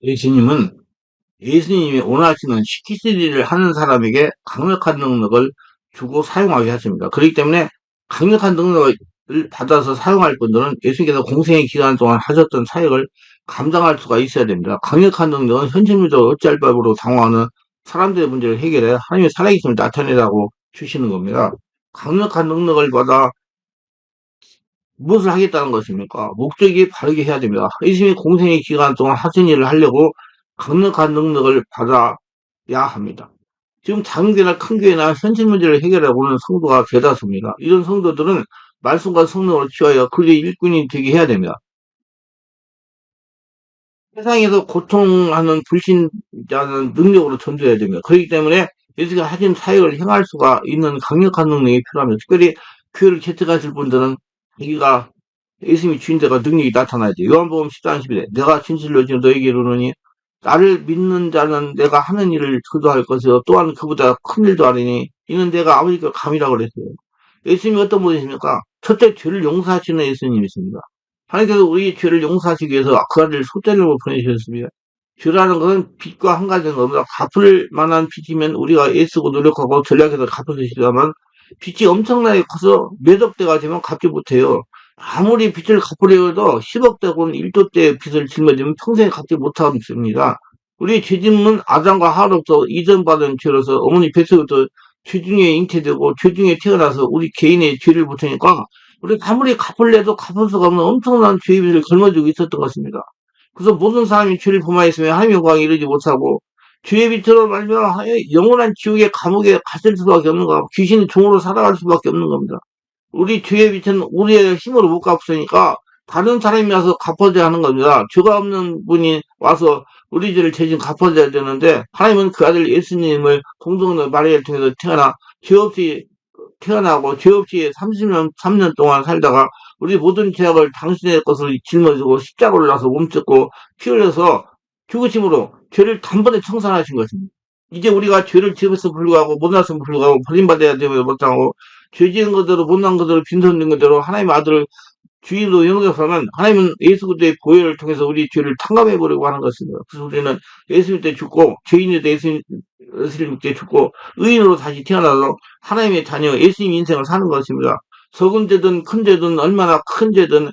예수님은 예수님이 원하시는 시키신 일을 하는 사람에게 강력한 능력을 주고 사용하게 하십니다. 그렇기 때문에 강력한 능력을 받아서 사용할 분들은 예수님께서 공생의 기간 동안 하셨던 사역을 감당할 수가 있어야 됩니다. 강력한 능력은 현실적으로 어찌할 바로 당황하는 사람들의 문제를 해결해 하나님의 살아계심을 나타내라고 주시는 겁니다. 강력한 능력을 받아 무엇을 하겠다는 것입니까? 목적이 바르게 해야 됩니다. 예수님이 공생의 기간 동안 하신 일을 하려고 강력한 능력을 받아야 합니다. 지금 작은 교회나 큰 교회나 현실 문제를 해결하고 오는 성도가 대다수입니다. 이런 성도들은 말씀과 성령으로 취하여 그의 일꾼이 되게 해야 됩니다. 세상에서 고통하는 불신자는 능력으로 전도해야 됩니다. 그렇기 때문에 예수가 하신 사역을 행할 수가 있는 강력한 능력이 필요합니다. 특별히 교회를 개척하실 분들은 자기가 예수님이 주인되가 능력이 나타나야 돼요. 요한복음 14장 11에 내가 진실로 지금 너에게 이르노니 나를 믿는 자는 내가 하는 일을 그도 할 것이요 또한 그보다 큰 일도 하리니 이는 내가 아버지께 감이라고 그랬어요. 예수님이 어떤 분이십니까? 첫째 죄를 용서하시는 예수님이십니다. 하나님께서 우리 죄를 용서하시기 위해서 그 아들 소떼를 보내주셨습니다. 죄라는 것은 빚과 한 가지는 겁니다. 갚을 만한 빚이면 우리가 애쓰고 노력하고 전략해서 갚을 수 있지만 빚이 엄청나게 커서 몇 억대가 되면 갚지 못해요. 아무리 빚을 갚으려 해도 10억대 혹은 1조대 빚을 짊어지면 평생 갚지 못합니다. 우리 죄짐은 아담과 하와로부터 이전받은 죄로서 어머니 뱃속부터 죄중에 잉태되고 죄중에 태어나서 우리 개인의 죄를 붙으니까 우리 아무리 갚을래도 갚을 수가 없는 엄청난 죄빚을 걸머쥐고 있었던 것입니다. 그래서 모든 사람이 죄를 범하였으면 하나님의 영광에 이르지 못하고 죄의 빛으로 말미암아 영원한 지옥의 감옥에 갇힐 수밖에 없는 거고 귀신의 종으로 살아갈 수밖에 없는 겁니다. 우리 죄의 빛은 우리의 힘으로 못 갚으니까 다른 사람이 와서 갚아줘야 하는 겁니다. 죄가 없는 분이 와서 우리 죄를 대신 갚아줘야 되는데 하나님은 그 아들 예수님을 동정녀 마리아를 통해서 죄 없이 태어나고 죄 없이 30년, 3년 동안 살다가 우리 모든 죄악을 당신의 것을 짊어지고 십자가를 올라서 몸뜯고 피 흘려서 죽으심으로 죄를 단번에 청산하신 것입니다. 이제 우리가 죄를 지어서 불구하고 못났으면 불구하고 버림받아야 되면 못하고 죄 지은 것대로 못난 것대로 빈손된 것대로 하나님의 아들을 주인으로 영접하면 하나님은 예수 그리스도의 보혈을 통해서 우리 죄를 탕감해 버리고 하는 것입니다. 그래서 우리는 예수님 때 죽고 죄인일 때 예수님 때 죽고 의인으로 다시 태어나서 하나님의 자녀 예수님 인생을 사는 것입니다. 적은 죄든 큰 죄든 얼마나 큰 죄든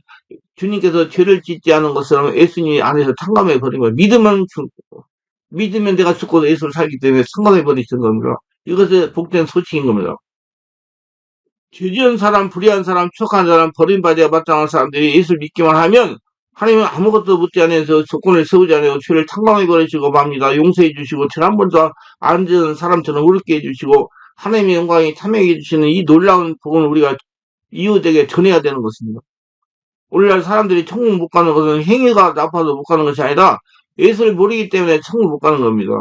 주님께서 죄를 짓지 않은 것처럼 예수님 안에서 탕감해 버린 거예요. 믿으면 내가 죽고 예수를 살기 때문에 탕감해 버리신 겁니다. 이것이 복된 소식인 겁니다. 죄지은 사람, 불의한 사람, 추악한 사람, 버림받아야 마땅한 사람들이 예수를 믿기만 하면 하나님은 아무것도 묻지 않아서 조건을 세우지 않아요. 죄를 탕감해 버리시고 맙니다. 용서해 주시고 죄 한 번도 안 지은 사람처럼 의롭게 해주시고 하나님의 영광이 참여해 주시는 이 놀라운 복음을 우리가 이웃에게 전해야 되는 것입니다. 오늘날 사람들이 천국 못 가는 것은 행위가 나빠서 못 가는 것이 아니라 예수를 모르기 때문에 천국 못 가는 겁니다.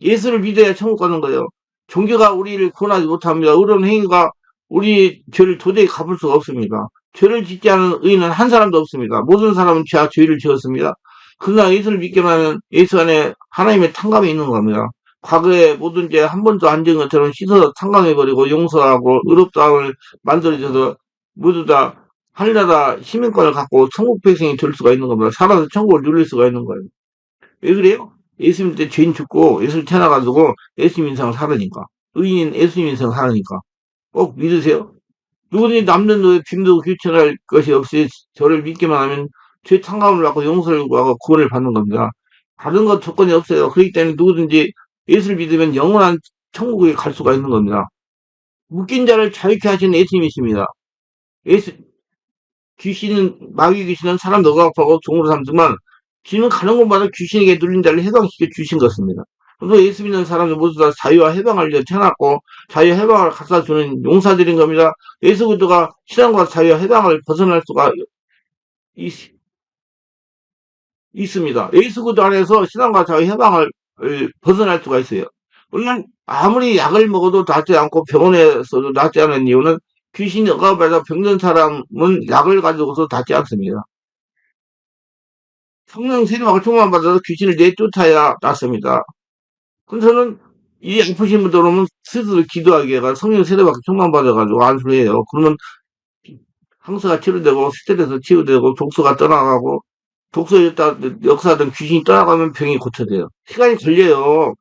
예수를 믿어야 천국 가는 거예요. 종교가 우리를 구원하지 못합니다. 의로운 행위가 우리 죄를 도저히 갚을 수가 없습니다. 죄를 짓지 않은 의인은 한 사람도 없습니다. 모든 사람은 죄를 지었습니다. 그러나 예수를 믿기만 하면 예수 안에 하나님의 탕감이 있는 겁니다. 과거에 모든 죄 한 번도 안 지은 것처럼 씻어서 탕감해버리고 용서하고 의롭다함을 만들어줘서 모두 다 하늘나라 시민권을 갖고 천국 백성이 될 수가 있는 겁니다. 살아서 천국을 누릴 수가 있는 거예요. 왜 그래요? 예수님 때 죄인 죽고 예수 태어나가지고 예수님 인생을 살으니까. 의인인 예수님 인생을 살으니까. 꼭 믿으세요. 누구든지 남는 노에 빈도 귀천할 것이 없이 저를 믿기만 하면 죄 탕감을 받고 용서를 구하고 구원을 받는 겁니다. 다른 것 조건이 없어요. 그렇기 때문에 누구든지 예수를 믿으면 영원한 천국에 갈 수가 있는 겁니다. 묶인 자를 자유케 하시는 예수님이십니다. 예수, 마귀 귀신은 사람 너가하고 종으로 삼지만 귀는 가는 곳마다 귀신에게 눌린 자를 해방시켜 주신 것입니다. 그래서 예수 믿는 사람들 모두 다 자유와 해방을 위해 태어났고 자유와 해방을 갖다 주는 용사들인 겁니다. 예수 그리스도가 신앙과 자유와 해방을 벗어날 수가 있습니다. 예수 그리스도 안에서 신앙과 자유 해방을 벗어날 수가 있어요. 물론 아무리 약을 먹어도 낫지 않고 병원에서도 낫지 않은 이유는 귀신이 억압해서 병든 사람은 약을 가지고서 낫지 않습니다. 성령 세례와 충만 받아서 귀신을 내쫓아야 낫습니다. 그래서 저는 이 아프신 분들 오면 스스로 기도하게 해가 성령 세례받고 충만 받아가지고 안수를 해요. 그러면 항소가 치료되고 스트레스 치유되고 독소가 떠나가고 역사든 귀신이 떠나가면 병이 고쳐져요. 시간이 걸려요.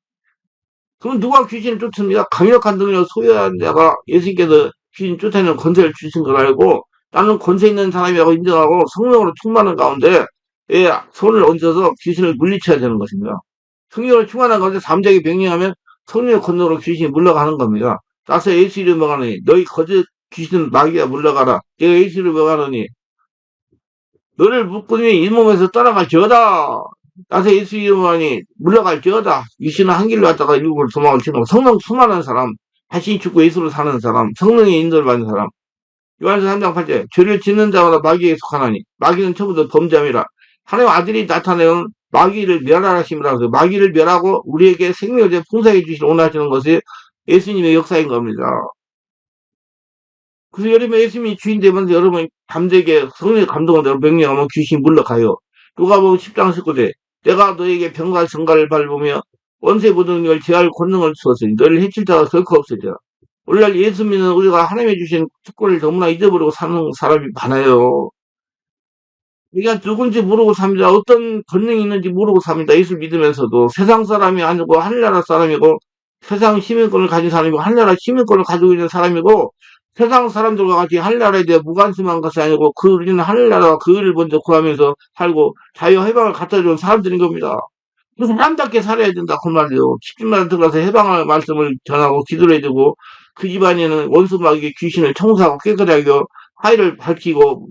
그럼 누가 귀신을 쫓습니까? 강력한 능력을 소유한 자가 예수님께서 귀신 쫓아내는 권세를 주신 걸 알고 나는 권세 있는 사람이라고 인정하고 성령으로 충만한 가운데 손을 얹어서 귀신을 물리쳐야 되는 것입니다. 성령으로 충만한 가운데 잠자게 명령하면 성령의 권능으로 귀신이 물러가는 겁니다. 나서 예수 이름을 명하노니 너희 거짓 귀신 마귀야 물러가라. 내가 예수 이름을 명하노니 너를 묶으니 이 몸에서 떠나갈지어다. 나서 예수 이름을 하니 물러갈지어다. 귀신은 한 길로 왔다가 일국으로 도망을 치는 성령 수많은 사람, 자신이 죽고 예수로 사는 사람, 성령의 인도를 받는 사람. 요한서 3장 8절 죄를 짓는 자마다 마귀에게 속하나니 마귀는 처음부터 범죄함이라. 하나님 아들이 나타내는 마귀를 멸하심이라고 해서 마귀를 멸하고 우리에게 생명을 풍성해 주시길 원하시는 것이 예수님의 역사인 겁니다. 그래서 여러분 예수님이 주인 되면서 여러분 잠재게 성령의 감동을 내가 명령하면 귀신이 물러가요. 누가복음 10장 19절 내가 너에게 병과 정갈을 밟으며 원수의 모든 능력을 제할 권능을 주었으니 너를 해칠 자가 결코 없으리라. 오늘날 예수 믿는 우리가 하나님이 주신 특권을 너무나 잊어버리고 사는 사람이 많아요. 우리가 누군지 모르고 삽니다. 어떤 권능이 있는지 모르고 삽니다. 예수 믿으면서도 세상 사람이 아니고 하늘나라 사람이고 세상 시민권을 가진 사람이고 하늘나라 시민권을 가지고 있는 사람이고 세상 사람들과 같이 하늘나라에 대해 무관심한 것이 아니고 그 우리는 하늘나라와 그 일을 먼저 구하면서 살고 자유해방을 갖다 주는 사람들인 겁니다. 그래서 사람답게 살아야 된다 그 말이에요. 집집마다 들어가서 해방의 말씀을 전하고 기도를 해주고 그 집안에는 원수 마귀의 귀신을 청소하고 깨끗하게 화해를 밝히고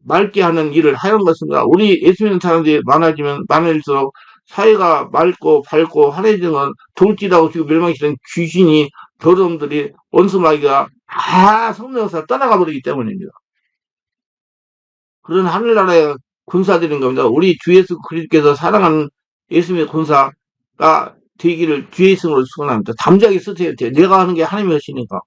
맑게 하는 일을 하는 것입니다. 우리 예수 믿는 사람들이 많아지면 많을수록 사회가 맑고 밝고 환해지는 돌진하고 지금 멸망시키는 귀신이 더러움들이 원수 마귀가 다 성령에서 떠나가 버리기 때문입니다. 그런 하늘나라의 군사들인 겁니다. 우리 주 예수 그리스도께서 사랑하는 예수님의 군사가 되기를 주의 이름으로 축원합니다. 담대하게 쓰셔야 돼요. 내가 하는 게 하나님의 것이니까.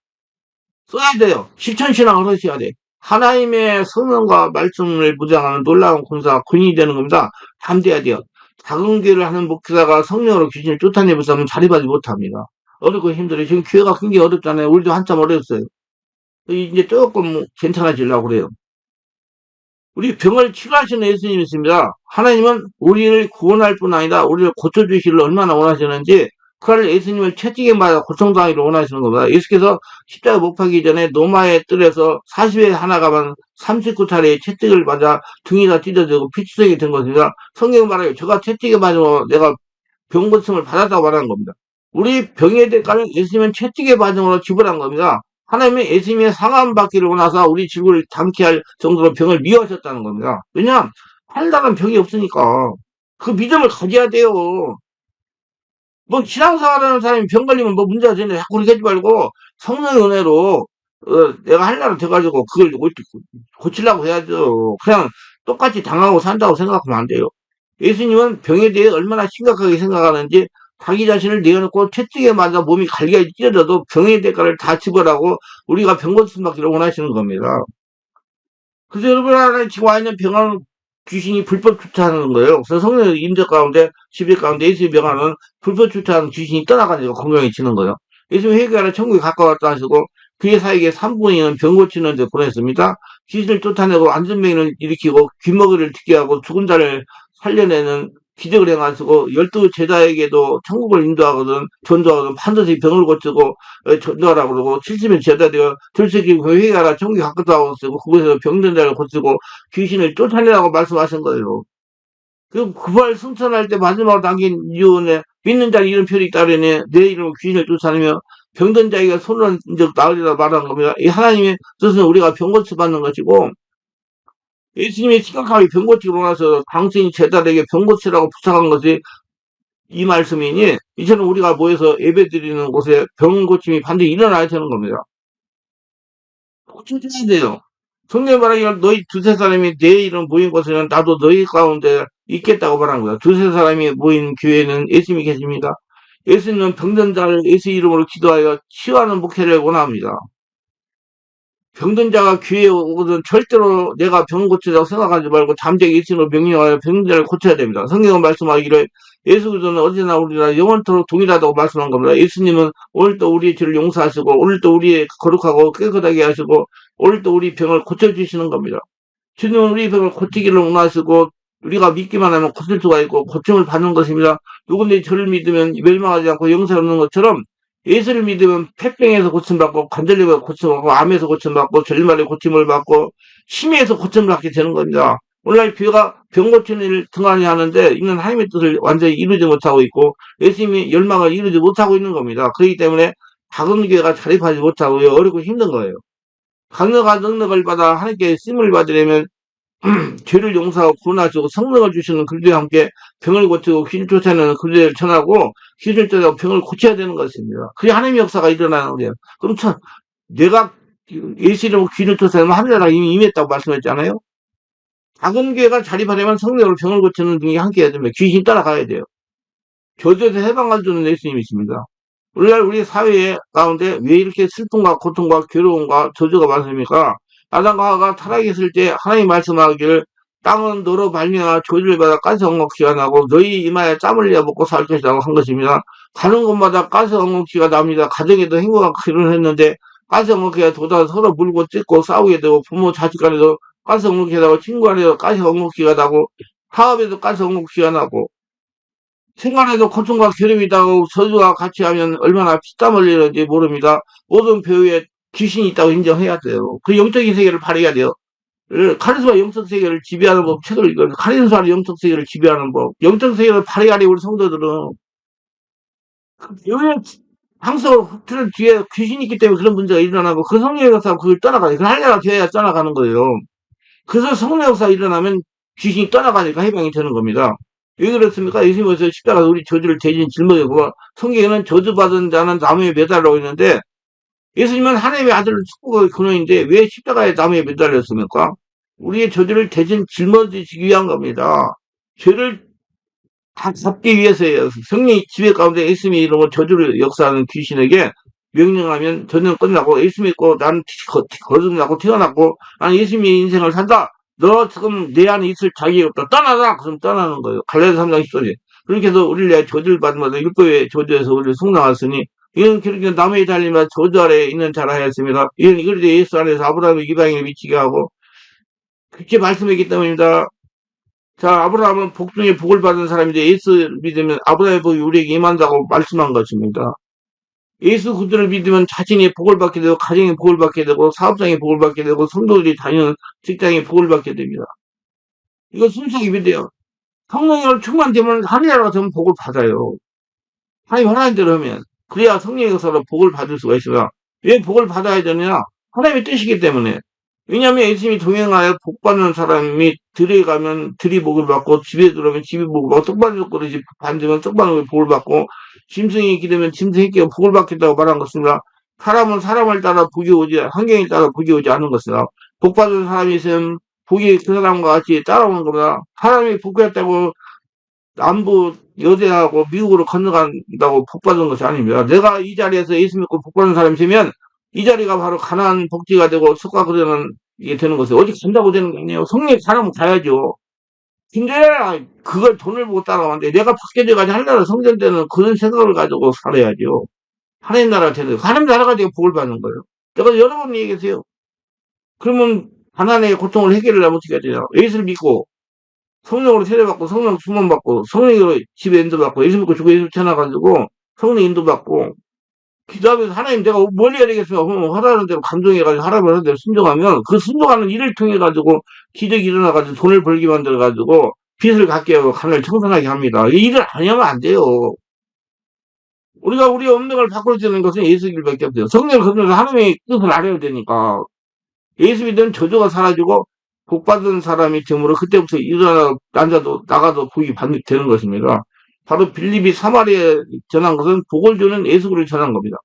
써야 돼요. 실천신앙을 하셔야 돼. 하나님의 성령과 말씀을 무장하는 놀라운 군사, 군인이 되는 겁니다. 담대해야 돼요. 작은 교회를 하는 목사가 성령으로 귀신을 쫓아내면서 자립하지 못합니다. 어렵고 힘들어요. 지금 교회가 굉장히 어렵잖아요. 우리도 한참 어렵어요. 이제 조금 괜찮아지려고 그래요. 우리 병을 치료하시는 예수님이 있습니다. 하나님은 우리를 구원할 뿐 아니라 우리를 고쳐주시기를 얼마나 원하시는지 그를 예수님을 채찍에 맞아 고통당하기를 원하시는 겁니다. 예수께서 십자가 못 박기 전에 노마의 뜰에서 40에 하나가만 39차례의 채찍을 맞아 등이 다 찢어지고 피투성이 된 것입니다. 성경 말하기를 저가 채찍에 맞으면 내가 병 고침을 받았다고 말하는 겁니다. 우리 병의 대가는 예수님은 채찍의 반응으로 지불한 겁니다. 하나님은 예수님의 상함 받기를 원하사 우리 지구를 장치할 정도로 병을 미워하셨다는 겁니다. 왜냐? 하늘나라는 병이 없으니까. 그 믿음을 가져야 돼요. 뭐 신앙생활하는 사람이 병 걸리면 뭐 문제가 되는데 자꾸 그렇게 하지 말고 성령의 은혜로 내가 하늘나라 돼가지고 그걸 고치려고 해야죠. 그냥 똑같이 당하고 산다고 생각하면 안 돼요. 예수님은 병에 대해 얼마나 심각하게 생각하는지 자기 자신을 내어놓고 채찍에 맞아 몸이 갈기가 찢어져도 병의 대가를 다 지불하고 우리가 병 고침 받기를 원하시는 겁니다. 그래서 여러분 안에 지금 와 있는 병은 귀신이 불법 주차하는 거예요. 그래서 성령의 임재 가운데, 집일 가운데 예수의 명하는 불법 주차하는 귀신이 떠나가니까 건강해지는 거예요. 예수님 회개하라 천국에 가까웠다 하시고 그의 사에게 3분의 2는 병 고치는 데 보냈습니다. 귀신을 쫓아내고 안전병을 일으키고 귀머거리를 듣게 하고 죽은 자를 살려내는 기적을 행하시고 12 제자에게도 천국을 인도하거든 전도하거든 반드시 병을 고치고 전도하라고 그러고 70인 제자되어 들썩이고 회개하라 천국에 가까웠다고 쓰고 그곳에서 병든 자를 고치고 귀신을 쫓아내라고 말씀하신 거예요. 그 구발 승천할 때 마지막으로 남긴 유언에 믿는 자 이름 표를 따르니 내 이름으로 귀신을 쫓아내며 병든 자에게 손을 인적 나으리라 말한 겁니다. 이 하나님의 뜻은 우리가 병 고치 받는 것이고 예수님이 심각하게 병 고치고 나서 당신이 제자들에게 병 고치라고 부탁한 것이 이 말씀이니 이제는 우리가 모여서 예배 드리는 곳에 병 고침이 반드시 일어나야 되는 겁니다. 고쳐줘야 돼요. 성경 말하기를 너희 두세 사람이 내 이름 모인 곳에는 나도 너희 가운데 있겠다고 말한 거야. 두세 사람이 모인 교회는 예수님이 계십니다. 예수님은 병든 자를 예수 이름으로 기도하여 치유하는 목회를 원합니다. 병든 자가 교회에 오거든 절대로 내가 병 고치자고 생각하지 말고 잠재게 예수님으로 명령하여 병든 자를 고쳐야 됩니다. 성경은 말씀하기를 예수 그리스도는 어디나 우리나 영원토록 동일하다고 말씀한 겁니다. 예수님은 오늘도 우리의 죄를 용서하시고 오늘도 우리의 거룩하고 깨끗하게 하시고 오늘도 우리 병을 고쳐주시는 겁니다. 주는 우리 병을 고치기를 원하시고 우리가 믿기만 하면 고칠 수가 있고 고침을 받는 것입니다. 누군데 저를 믿으면 멸망하지 않고 영생 없는 것처럼 예수를 믿으면 폐병에서 고침받고 관절염에서 고침받고 암에서 고침받고 전리말에 고침을 받고 심해에서 고침을 받게 되는 겁니다. 오늘날 교회가 병 고치는 일을 등한히 하는데 이는 하나님의 뜻을 완전히 이루지 못하고 있고 예수님의 열망을 이루지 못하고 있는 겁니다. 그렇기 때문에 작은 교회가 자립하지 못하고 어렵고 힘든 거예요. 강력한 능력을 받아 하나님께 쓰임을 받으려면 죄를 용서하고 구원하시고 성령을 주시는 그리스도와 함께 병을 고치고 귀신 쫓아내는 그리스도를 전하고 귀신을 쫓아내고 병을 고쳐야 되는 것입니다. 그게 하나님의 역사가 일어나는 거예요. 그럼 참 내가 예수 이름으로 귀신을 쫓아내면 하늘나라가 이미 임했다고 말씀했잖아요. 작은 교회가 자립하려면 성령으로 병을 고치는 등이 함께 해야 됩니다. 귀신이 따라가야 돼요. 저주에서 해방할 주는 예수님이십니다. 오늘날 우리 사회 가운데 왜 이렇게 슬픔과 고통과 괴로움과 저주가 많습니까? 아담과 하와가 타락했을 때 하나님 말씀하기를 땅은 너로 발명하 조주를 받아 가시 엉겅퀴가 나고 너희 이마에 땀을 흘려 먹고 살 것이라고 한 것입니다. 가는 곳마다 가시 엉겅퀴가 납니다. 가정에도 행복한 결혼을 했는데 가시 엉겅퀴가 돋아 서로 물고 찢고 싸우게 되고 부모 자식 간에도 가시 엉겅퀴가 나고 친구 간에도 가시 엉겅퀴가 나고 사업에도 가시 엉겅퀴가 나고 생활에도 고통과 괴로움이 있다고 저주와 같이 하면 얼마나 피땀 흘리는지 모릅니다. 모든 배우에 귀신이 있다고 인정해야 돼요. 그 영적인 세계를 발휘해야 돼요. 카리스마 영적 세계를 지배하는 법, 책을 읽어요. 카리스마 영적 세계를 지배하는 법. 영적 세계를 발휘하려 우리 성도들은 그 배우의 항상 틀은 뒤에 귀신이 있기 때문에 그런 문제가 일어나고 그 성령 역사 그걸 떠나가요. 그걸 하려고 되어야 떠나가는 거예요. 그래서 성령 역사 일어나면 귀신이 떠나가니까 해방이 되는 겁니다. 왜 그렇습니까? 예수님께서 십자가에서 우리 저주를 대신 짊어지고 성경에는 저주받은 자는 나무에 매달리고 있는데 예수님은 하나님의 아들을 축복의 근원인데 왜 십자가에 나무에 매달렸습니까? 우리의 저주를 대신 짊어지기 위한 겁니다. 죄를 다 잡기 위해서예요. 성령이 지배 가운데 예수님의 이름으로 저주를 역사하는 귀신에게 명령하면 저주는 끝나고 예수 믿고 나는 거듭나고 태어났고 나는 예수님의 인생을 산다. 너 지금 내 안에 있을 자격이 없다. 떠나라. 그럼 떠나는 거예요. 갈라디아 3장 10절에. 그렇게 해서 우리를 내 저주를 받으면서 율법의 저주에서 우리를 속량하으니 이는 그렇게 나무에 달리며 저주 아래에 있는 자라 하였습니다. 이는 이그리도 예수 안에서 아브라함의 이방인을 미치게 하고 그렇게 말씀했기 때문입니다. 자, 아브라함은 복 중에 복을 받은 사람인데 예수 믿으면 아브라함의 복이 우리에게 임한다고 말씀한 것입니다. 예수 그리스도를 믿으면 자신이 복을 받게 되고 가정이 복을 받게 되고 사업장이 복을 받게 되고 성도들이 다니는 직장이 복을 받게 됩니다. 이거 순수하게 믿어요. 성령으로 충만되면 하늘나라가 되면 복을 받아요. 하나님 하나님 대로 하면 그래야 성령의 역사로 복을 받을 수가 있어요. 왜 복을 받아야 되느냐? 하나님의 뜻이기 때문에. 왜냐하면 예수님이 동행하여 복 받는 사람이 들에 가면 들이 복을 받고 집에 들어오면 집이 복을 받고 떡받은 그릇이 반지면 떡받은 복을 받고 짐승이 기르면 짐승이 끼어 복을 받겠다고 말한 것입니다. 사람은 사람을 따라 복이 오지 환경에 따라 복이 오지 않는 것이다. 복 받은 사람이 있으면 복이 그 사람과 같이 따라오는 겁니다. 사람이 복 받았다고 남부 여대하고 미국으로 건너간다고 복 받은 것이 아닙니다. 내가 이 자리에서 예수 믿고 복 받은 사람이 있으면 이 자리가 바로 가나안 복지가 되고 석가 그대는 이게 되는 것이에요. 어디 간다고 되는 게 아니에요. 성령 사람은 가야죠. 근데 그걸 돈을 못 따라가면 돼. 내가 밖에져가지고 하나나라 성전 때는 그런 생각을 가지고 살아야죠. 하나님 나라가 되는 하나님 나라가 되고 복을 받는 거예요. 내가 여러 번 얘기했어요. 그러면 가난의 고통을 해결하려면 어떻게 해야 되냐. 예수를 믿고 성령으로 세례받고 성령 충만받고 성령으로 집에 인도받고 예수 믿고 죽고 예수 태어나가지고 성령 인도받고 기도하면서 하나님 내가 뭘 해야 되겠습니까? 하라는 대로 감동해가지고 하라는 대로 순종하면 그 순종하는 일을 통해가지고 기적이 일어나가지고 돈을 벌게 만들어가지고 빚을 갚게 하고 가난을 청산하게 합니다. 이 일을 안 하면 안 돼요. 우리가 우리의 운명을 바꿀 수 있는 것은 예수 길밖에 없어요. 성령을 거듭나서 하나님의 뜻을 알아야 되니까 예수 믿으면 저주가 사라지고 복받은 사람이 되므로 그때부터 일어나 앉아도 나가도 복이 되는 것입니다. 바로 빌립이 사마리아에 전한 것은 복을 주는 예수를 전한 겁니다.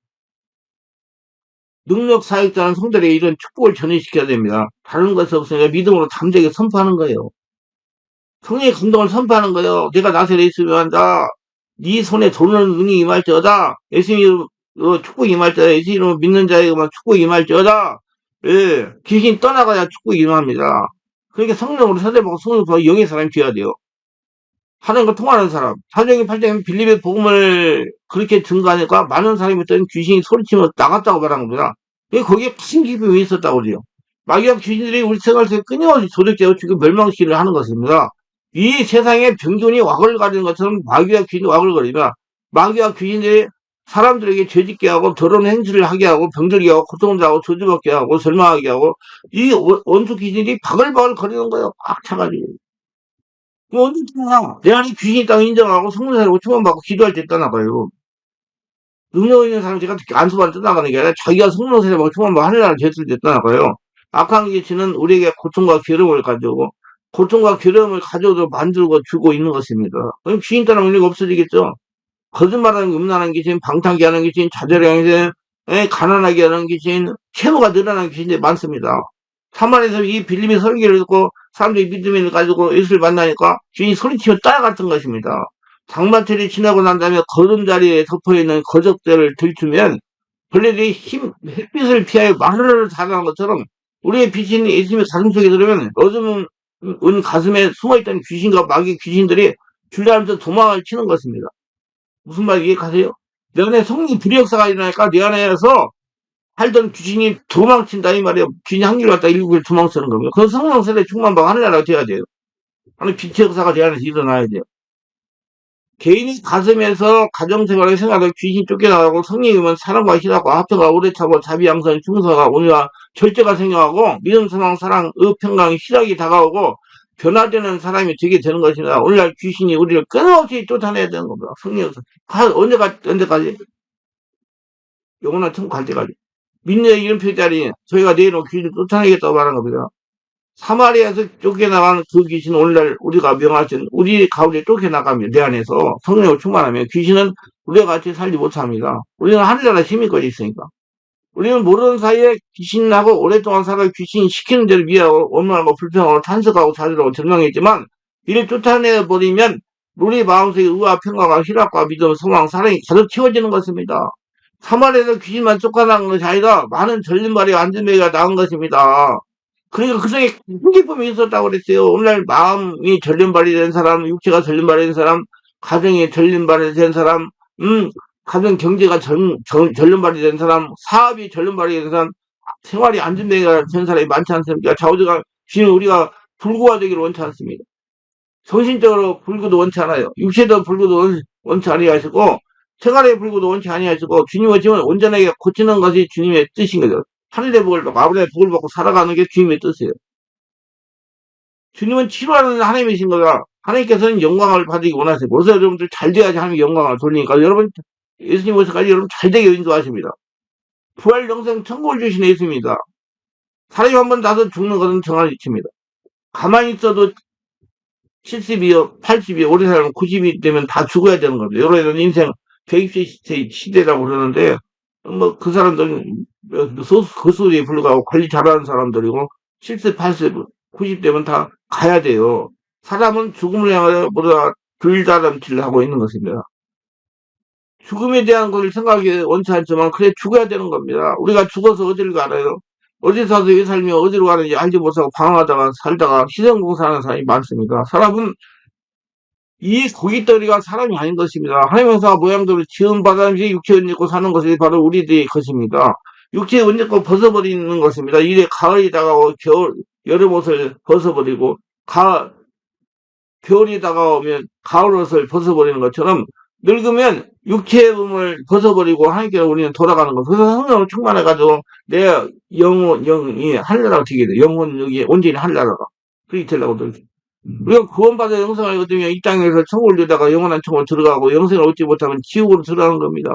능력 사역자는 성도들에게 이런 축복을 전해시켜야 됩니다. 다른 것이 없으니까 믿음으로 담대하게 선포하는 거예요. 성령의 감동을 선포하는 거예요. 내가 나세렛 예수를 한다. 네 손에 도는 능이 임할지어다. 예수님 축복이 임할지어다. 예수님을 믿는 자에게만 축복이 임할지어다. 예, 귀신이 떠나가야 축복이 임합니다. 그러니까 성령으로 세례받고 성령으로 영의 사람이 되어야 돼요. 하나님과 통하는 사람. 사도행전 8장에 빌립의 복음을 그렇게 증거하니까 많은 사람이 있던 귀신이 소리치며 나갔다고 말한 겁니다. 거기에 큰 기쁨이 있었다고 그래요. 마귀와 귀신들이 우리 생활 속에 끊임없이 조력되고 지금 멸망시키려 하는 것입니다. 이 세상에 병균이 와글거리는 것처럼 마귀와 귀신이 와글거리며 마귀와 귀신들이 사람들에게 죄짓게 하고 더러운 행실을 하게 하고 병들게 하고 고통을 하고 저주받게 하고 절망하게 하고 이 원수 귀신들이 바글바글 거리는 거예요. 꽉 차가지고. 그 언제 떠나? 내 안에 귀신이 있다고 인정하고 성령사라고 충만받고 기도할 때 떠나가요. 능력 있는 사람 제가 안수만 떠나가는 게 아니라 자기가 성령사라고 충만받고 하늘나라를 됐을 때 떠나가요. 악한 기치는 우리에게 고통과 괴로움을 가져오고 고통과 괴로움을 가져오도 만들고 주고 있는 것입니다. 그럼 귀신 따르면 의미가 없어지겠죠? 거짓말하는 음란한 귀신, 방탕하게 하는 귀신, 자절하는 귀신, 가난하게 하는 귀신, 채무가 늘어나는 귀신들이 많습니다. 사마리아에서 이 빌림의 설교를 듣고 사람들이 믿음을 가지고 예수를 만나니까 귀신이 소리치며 따라갔던 것입니다. 장마철이 지나고 난 다음에 거름자리에 덮어있는 거적들을 들추면 벌레들이 햇빛을 피하여 마르르 자라는 것처럼 우리의 빛이 예수님의 가슴속에 들으면 어둠은 가슴에 숨어있던 귀신과 마귀 귀신들이 줄다리면서 도망을 치는 것입니다. 무슨 말 이해가세요? 내 안에 성령 불의 역사가 일어나니까 내 안에서 살던 귀신이 도망친다 이 말이에요. 귀신이 한 길 갔다 일곱 길 도망치는 겁니다. 그 성령 세례 충만받고 하늘나라가 돼야 돼요. 하늘 빛의 역사가 내 안에서 일어나야 돼요. 개인이 가슴에서 가정생활을 생각하고 귀신이 쫓겨나가고 성령이면 사랑과 희락과 화평과 오래 참고 자비 양선 충성과 온유와 절제가 생겨가고 믿음 소망 사랑 의 평강 희락이 다가오고 변화되는 사람이 되게 되는 것입니다. 오늘날 귀신이 우리를 끊임없이 쫓아내야 되는 겁니다. 성령 언제까지? 영원한 천국 갈 때까지. 민녀의 이름표 자리 저희가 내일은 귀신을 쫓아내겠다고 말하는 겁니다. 사마리아에서 쫓겨나간 그 귀신은 오늘날 우리가 명하신 우리 가운데 쫓겨나가면 내 안에서 성령을 충만하면 귀신은 우리와 같이 살지 못합니다. 우리는 하늘나라 시민권이 있으니까. 우리는 모르는 사이에 귀신하고 오랫동안 살아 귀신이 시키는 대로 미워하고 원망하고 불평하고 탄식하고 자들하고 절망했지만 이를 쫓아내버리면 우리 마음속에 의와 평화와 희락과 믿음, 소망, 사랑이 가득 채워지는 것입니다. 사마리아에서 귀신만 쫓아나간 것이 아니라 많은 절림발이와 안전뱅이가 나온 것입니다. 그러니까 그 중에 큰 기쁨이 있었다고 그랬어요. 오늘날 마음이 절림발이 된 사람, 육체가 절림발이 된 사람, 가정이 절림발이 된 사람, 가정 경제가 절림발이 된 사람, 사업이 절림발이 된 사람, 생활이 안전뱅이가 된 사람이 많지 않습니까? 좌우지가 주님 우리가 불구가 되기를 원치 않습니다. 정신적으로 불구도 원치 않아요. 육체도 불구도 원치 아니하시고 생활의 불구도 원치 아니하시고 주님의 짐을 온전하게 고치는 것이 주님의 뜻인 거죠. 하늘의 복을 받고 아브라함의 복을 받고 살아가는 게 주님의 뜻이에요. 주님은 치료하는 하나님이신 거다. 하나님께서는 영광을 받기 원하세요. 그래서 여러분들 잘 돼야지 하나님이 영광을 돌리니까 여러분 예수님 오셔까지 여러분 잘 되게 인도하십니다. 부활 영생 천국을 주신 예수입니다. 사람이 한번 나서 죽는 것은 정한 이치입니다. 가만히 있어도 70이요, 80이요, 오래 살면 90이 되면 다 죽어야 되는 겁니다. 여러분 인생 120세 시대라고 그러는데 뭐 그 사람들은 거수에 불과하고 관리 잘하는 사람들이고 70, 80, 90 되면 다 가야 돼요. 사람은 죽음을 향하여 보다 불다람쥐를 하고 있는 것입니다. 죽음에 대한 것을 생각하기 원치 않지만 그래 죽어야 되는 겁니다. 우리가 죽어서 어디를 가나요? 어디 사서 왜 살며 어디로 가는지 알지 못하고 방황하다가 살다가 희생공사하는 사람이 많습니다. 사람은 이 고깃덩이가 사람이 아닌 것입니다. 하나님의 형상 모양대로 지음받아서 육체에 옷 입고 사는 것이 바로 우리들의 것입니다. 육체에 옷 입고 벗어버리는 것입니다. 이래 가을이 다가오고 여름 옷을 벗어버리고 겨울이 다가오면 가을 옷을 벗어버리는 것처럼 늙으면 육체의 몸을 벗어버리고 하나님께로 우리는 돌아가는 것. 그래서 성령을 충만해가지고 내 영이 하늘나라가 되게 돼. 영혼 여기 온전히 하늘나라가. 그렇게 되려고 그러지. 우리가 구원받아 영생을 얻으면 이 땅에서 천국을 누다가 영원한 천국을 들어가고 영생을 얻지 못하면 지옥으로 들어가는 겁니다.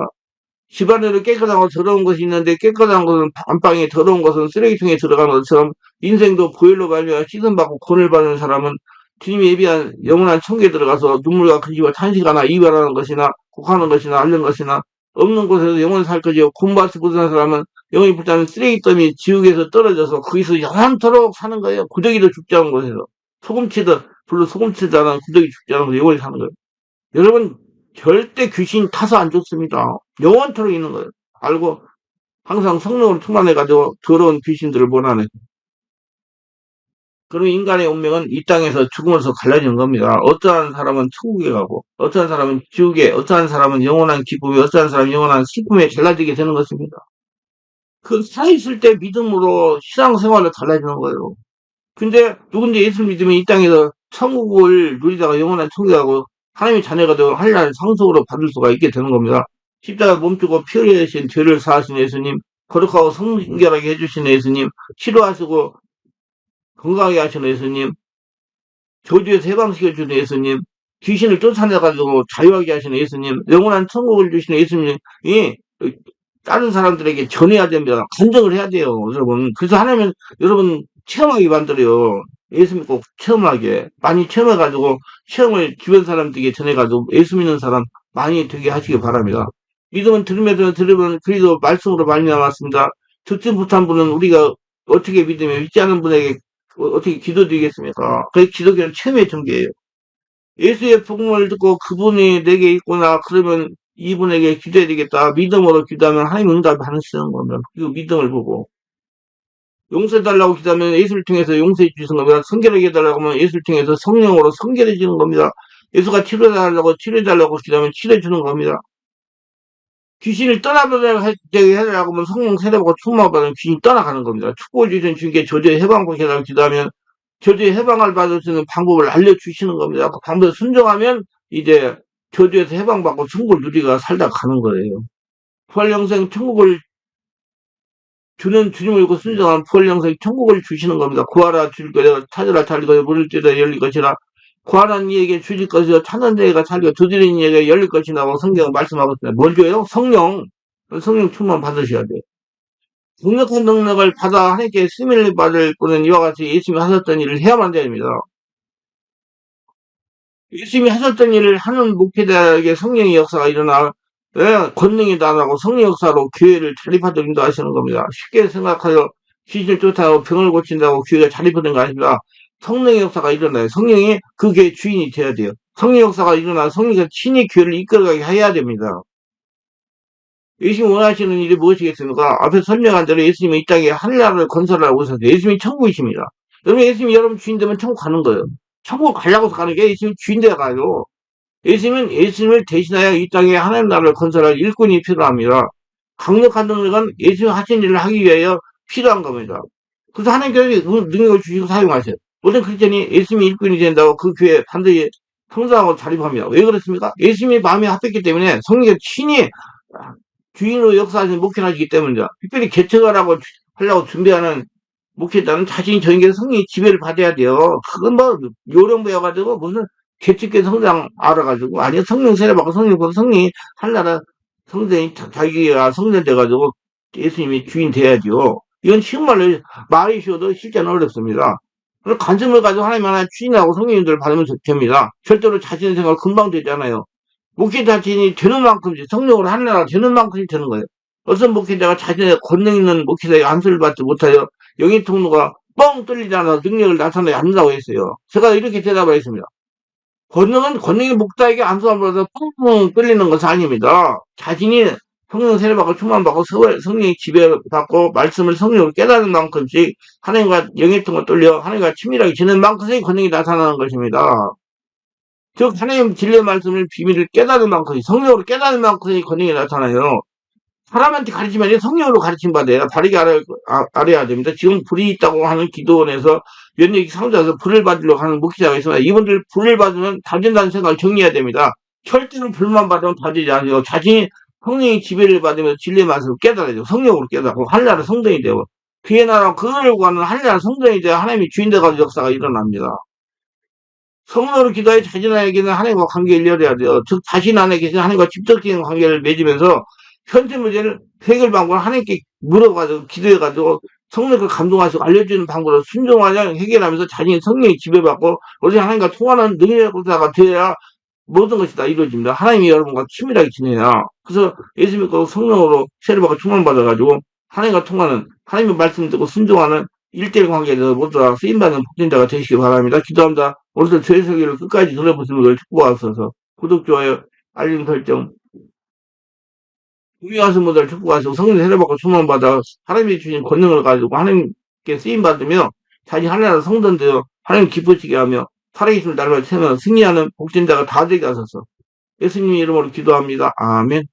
집안에도 깨끗하고 더러운 것이 있는데 깨끗한 것은 안방에 더러운 것은 쓰레기통에 들어가는 것처럼 인생도 보혈로 말미암아 씻음받고 구원을 받는 사람은 주님이 예비한 영원한 천국에 들어가서 눈물과 근심과 탄식하나 이별하는 것이나 곡하는 것이나 앓는 것이나 없는 곳에서 영원히 살 것이요 곤밭을 부수는 사람은 영원히 불타는 쓰레기더미 지옥에서 떨어져서 거기서 영원토록 사는 거예요. 구더기도 죽지 않은 곳에서 별로 소금치도 않은 구더기 죽지 않은 곳에서 영원히 사는 거예요. 여러분 절대 귀신 타서 안 좋습니다. 영원토록 있는 거예요. 알고 항상 성령으로 충만해가지고 더러운 귀신들을 몰아내. 그럼 인간의 운명은 이 땅에서 죽으면서 갈라지는 겁니다. 어떠한 사람은 천국에 가고, 어떠한 사람은 지옥에, 어떠한 사람은 영원한 기쁨에, 어떠한 사람은 영원한 슬픔에 갈라지게 되는 것입니다. 그 살아있을 때 믿음으로 신앙생활을 달라지는 거예요. 근데 누군지 예수를 믿으면 이 땅에서 천국을 누리다가 영원한 천국하고 하나님의 자녀가 되고 하늘나라의 상속으로 받을 수가 있게 되는 겁니다. 십자가 몸주고 피 흘리신 죄를 사하신 예수님, 거룩하고 성결하게 해주신 예수님, 치료하시고 건강하게 하시는 예수님, 저주에서 해방시켜주는 예수님, 귀신을 쫓아내가지고 자유하게 하시는 예수님, 영원한 천국을 주시는 예수님이 다른 사람들에게 전해야 됩니다. 간증을 해야 돼요, 여러분. 그래서 하나님은 여러분 체험하게 만들어요. 예수 믿고 체험하게. 많이 체험해가지고, 체험을 주변 사람들에게 전해가지고, 예수 믿는 사람 많이 되게 하시기 바랍니다. 믿음은 들으면 그리도 말씀으로 말미암았습니다. 듣지 못한 분은 우리가 어떻게 믿으며 믿지 않은 분에게 어떻게 기도드리겠습니까? 그게 기독교는 체험의 전개예요. 예수의 복음을 듣고 그분이 내게 있구나. 그러면 이분에게 기도해야 되겠다. 믿음으로 기도하면 하나님 응답하시는 겁니다. 그 믿음을 보고. 용서해달라고 기도하면 예수를 통해서 용서해 주시는 겁니다. 성결하게 해달라고 하면 예수를 통해서 성령으로 성결해지는 겁니다. 예수가 치료해달라고 기도하면 치료해주는 겁니다. 귀신을 떠나보내라고 하면 성령 세례받고 충만받으면 귀신이 떠나가는 겁니다. 축복을 주신 주님께 저주의 해방받게 해달라고 기도하면 저주의 해방을 받을 수 있는 방법을 알려주시는 겁니다. 그 방법에 순종하면 이제 저주에서 해방받고 천국을 누리가 살다 가는 거예요. 부활영생 천국을 주는 주님을 믿고 순종하면 부활영생 천국을 주시는 겁니다. 구하라 줄 거야, 찾으라 찾을 거야, 물을 때다 열릴 것이라. 구하는 이에게 주실 것이요, 찾는 데가 찾고 두드리는 이에게 열릴 것이라고 성경은 말씀하고 있습니다. 뭘 줘요? 성령. 성령 충만 받으셔야 돼요. 강력한 능력을 받아 하나님께 쓰임을 받을 분은 이와 같이 예수님이 하셨던 일을 해야만 됩니다. 예수님이 하셨던 일을 하는 목회자에게 성령의 역사가 일어나 권능이 나타나고 성령 역사로 교회를 자립하도록 인도하시는 겁니다. 쉽게 생각하여 귀신을 쫓아내고 병을 고친다고 교회가 자립하는 거 아닙니다. 성령의 역사가 일어나요. 성령이 그 교회의 주인이 되어야 돼요. 성령 역사가 일어나 성령이 친히 교회를 이끌어가게 해야 됩니다. 예수님이 원하시는 일이 무엇이겠습니까? 앞에 설명한 대로 예수님은 이 땅에 하늘나라를 건설하고 오셨어요. 예수님이 천국이십니다. 여러분 예수님이 여러분 주인 되면 천국 가는 거예요. 천국 가려고 가는 게 예수님 주인 되어가요. 예수님은 예수님을 대신하여 이 땅에 하나님 나라를 건설할 일꾼이 필요합니다. 강력한 능력은 예수님 하신 일을 하기 위하여 필요한 겁니다. 그래서 하나님께서 능력을 주시고 사용하세요. 모든 크리스천이 예수님이 일꾼이 된다고 그 교회에 반드시 성장하고 자립합니다. 왜 그렇습니까? 예수님이 마음에 합했기 때문에 성령이 친히 주인으로 역사하시는 목회를 하시기 때문이다. 특별히 개척을 하려고 준비하는 목회자는 자신이 저에게 성령의 지배를 받아야 돼요. 그건 뭐 요령배워가지고 무슨 개척교 성장 알아가지고 아니 성령 세례받고 성령 받고 성령이 하나라 성전이 자기가 성전 돼가지고 예수님이 주인 돼야죠. 이건 쉬운 말로 말이 쉬워도 실제는 어렵습니다. 관심을 가지고 하나님 하나 주인하고 성령님들을 받으면 됩니다. 절대로 자신의 생각 금방 되잖아요. 목회자 자신이 되는 만큼씩 성령으로 하나가 되는 만큼씩 되는 거예요. 어떤 목회자가 자신의 권능 있는 목회자의 안수를 받지 못하여 영의 통로가 뻥 뚫리지 않아서 능력을 나타내지 않는다고 했어요. 제가 이렇게 대답하겠습니다. 권능이 목자에게 안수 안 받아서 뻥뻥 뚫리는 것은 아닙니다. 자신이 성령 세례받고 충만받고 성령의 지배받고 말씀을 성령으로 깨닫는 만큼씩 하나님과 영의 통로 뚫려 하나님과 친밀하게 지내는 만큼씩 권능이 나타나는 것입니다. 즉 하나님 진리의 말씀을 비밀을 깨닫는 만큼 성령으로 깨닫는 만큼 권능이 나타나요. 사람한테 가르치면 아니라 성령으로 가르침 받아야 바르게 알아야 됩니다. 지금 불이 있다고 하는 기도원에서 연예기 상자에서 불을 받으려고 하는 목회자가 있습니다. 이분들 불을 받으면 다 된다는 생각을 정리해야 됩니다. 절대로 불만 받으면 다 되지 않아요. 자신이 성령의 지배를 받으면서 진리의 말씀을 깨달아야 돼요. 성령으로 깨닫고 하늘나라 성전이 되고 그의 나라 그거를 구하는 하늘나라 성전이 되어 하나님이 주인 되가지고 역사가 일어납니다. 성령으로 기도해 자신에게는 하나님과 관계를 열어야 돼요. 즉 자신 안에 계신 하나님과 직접적인 관계를 맺으면서 현재 문제를 해결 방법을 하나님께 물어가지고 기도해가지고 성령을 감동하시고 알려주는 방법으로 순종하여 해결하면서 자신이 성령의 지배받고 우리 하나님과 통하는 능력자가 되어야 모든 것이 다 이루어집니다. 하나님이 여러분과 친밀하게 지내야. 그래서 예수 믿고 성령으로 세례받고 충만받아가지고 하나님과 통하는 하나님의 말씀 듣고 순종하는 1대1 관계에서 모두 다 쓰임받는 복진자가 되시기 바랍니다. 기도합니다. 오늘도 저의 설교를 끝까지 들어보시는 걸 축복하소서. 구독, 좋아요, 알림 설정, 구매하신 분들 축복하시고 성령 세례받고 충만받아 하나님이 주신 권능을 가지고 하나님께 쓰임받으며 자신 하나님 성전되어 하나님 기쁘시게 하며 살아계심을 나라를 세우며 승리하는 복진자가 다 되게 하소서. 예수님 이름으로 기도합니다. 아멘.